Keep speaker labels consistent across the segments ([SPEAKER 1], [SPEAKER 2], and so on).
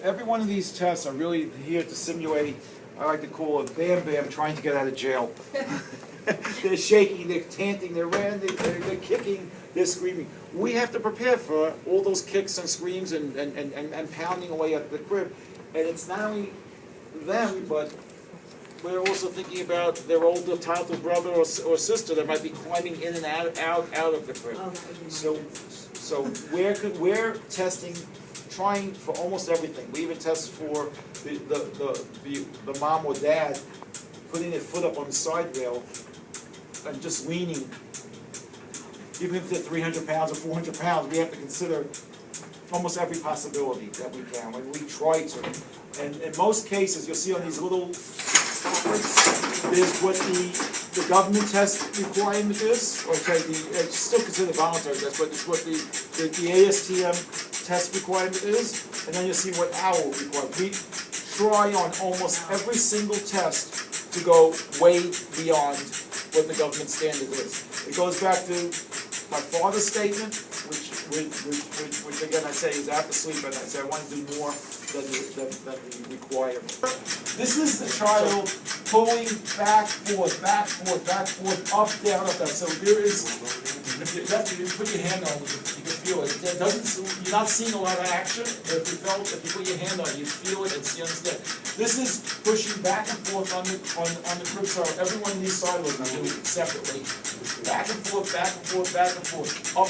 [SPEAKER 1] every one of these tests are really here to simulate, I like to call it Bam Bam trying to get out of jail. They're shaking, they're chanting, they're ranting, they're kicking, they're screaming. We have to prepare for all those kicks and screams and pounding away at the crib. And it's not only them, but we're also thinking about their older toddler brother or sister that might be climbing in and out of the crib. So we're testing, trying for almost everything. We even test for the mom or dad putting their foot up on the side rail and just leaning. Even if they're 300 pounds or 400 pounds, we have to consider almost every possibility that we can when we try to. And in most cases, you'll see on these little topics, there's what the government test requirement is, or it's still considered voluntary test, but it's what the ASTM test requirement is, and then you'll see what our requirement. We try on almost every single test to go way beyond what the government standard is. It goes back to my father's statement, which again I say is after sleep, and I say I want to do more than the requirement. This is the child pulling back, forth, up, down, up, down. So there is, if you put your hand on it, you can feel it. It doesn't, you're not seeing a lot of action, but if you put your hand on it, you feel it and see, understand. This is pushing back and forth on the crib, so every one of these silos we do separately. Back and forth, up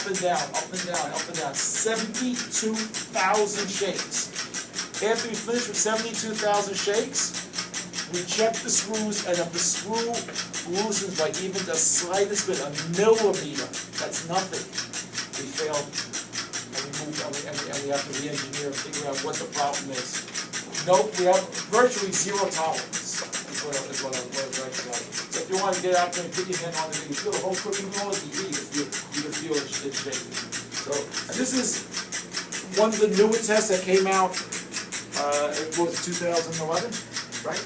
[SPEAKER 1] and down, up and down, up and down. 72,000 shakes. After we finish with 72,000 shakes, we check the screws, and if the screw loosens by even the slightest bit, a millimeter, that's nothing. We fail, and we have to re-engineer and figure out what the problem is. Nope, we have virtually zero tolerance. Is what I'm like about it. So if you want to get out there and put your hand on it, you feel the whole cooking wall as you eat, you can feel it shaking. So, and this is one of the newer tests that came out. It was 2011, right?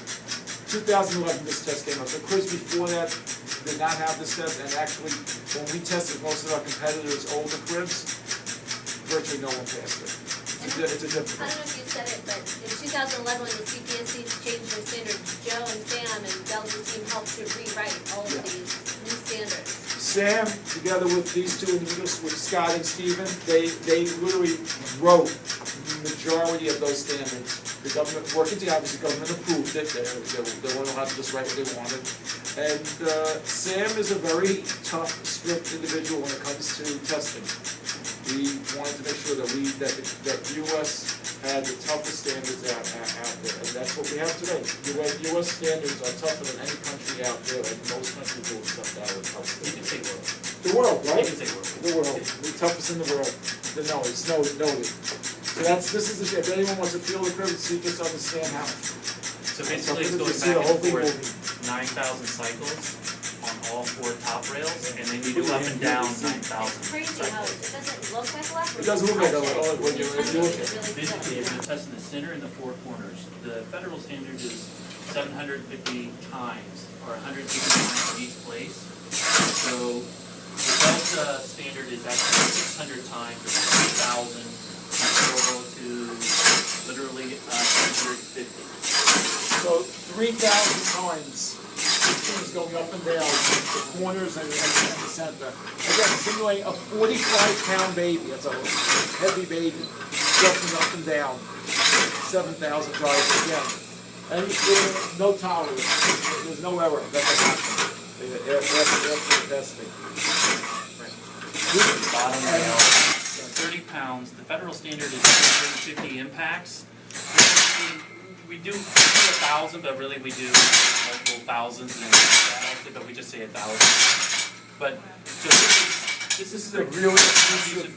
[SPEAKER 1] 2011 this test came out. The cribs before that did not have this test, and actually when we tested most of our competitors' older cribs, virtually no one passed it. It's a difference.
[SPEAKER 2] I don't know if you said it, but in 2011 when the CPSCs changed their standard, Joe and Sam and Delta's team helped to rewrite all of these new standards.
[SPEAKER 1] Sam, together with these two individuals, with Scott and Stephen, they literally wrote the majority of those standards. The government, working together, obviously the government approved it, they weren't allowed to just write what they wanted. And Sam is a very tough, strict individual when it comes to testing. We wanted to make sure that the U.S. had the toughest standards out there, and that's what we have today. U.S. standards are tougher than any country out there, and most countries will accept our tough standards.
[SPEAKER 3] You can say world.
[SPEAKER 1] The world, right?
[SPEAKER 3] You can say world.
[SPEAKER 1] The world, the toughest in the world. No, it's noted. So this is the shit. If anyone wants to feel the crib, so you just understand how.
[SPEAKER 3] So basically it's going back and forth 9,000 cycles on all 4 top rails, and then you do up and down 9,000
[SPEAKER 2] It's crazy how it doesn't look like a lot.
[SPEAKER 1] It does look like a lot when you're doing it.
[SPEAKER 3] Basically, you're testing the center and the 4 corners. The federal standard is 750 times, or 150 times in each place. So the Delta standard is actually 600 times, or 3,000, equal to literally 150.
[SPEAKER 1] So 3,000 times. Things going up and down, the corners and the center. Again, simulate a 45-pound baby. That's a heavy baby, jumping up and down. 7,000 times again. And no tolerance. There's no error that can happen after the testing.
[SPEAKER 3] Bottom rail, 30 pounds. The federal standard is 150 impacts. We do 1,000, but really we do multiple thousands, and but we just say 1,000. But so this is a really easy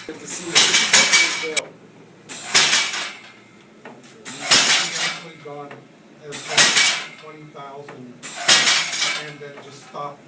[SPEAKER 1] to see the fail.
[SPEAKER 4] Actually gone as high as 20,000 and then just stopped.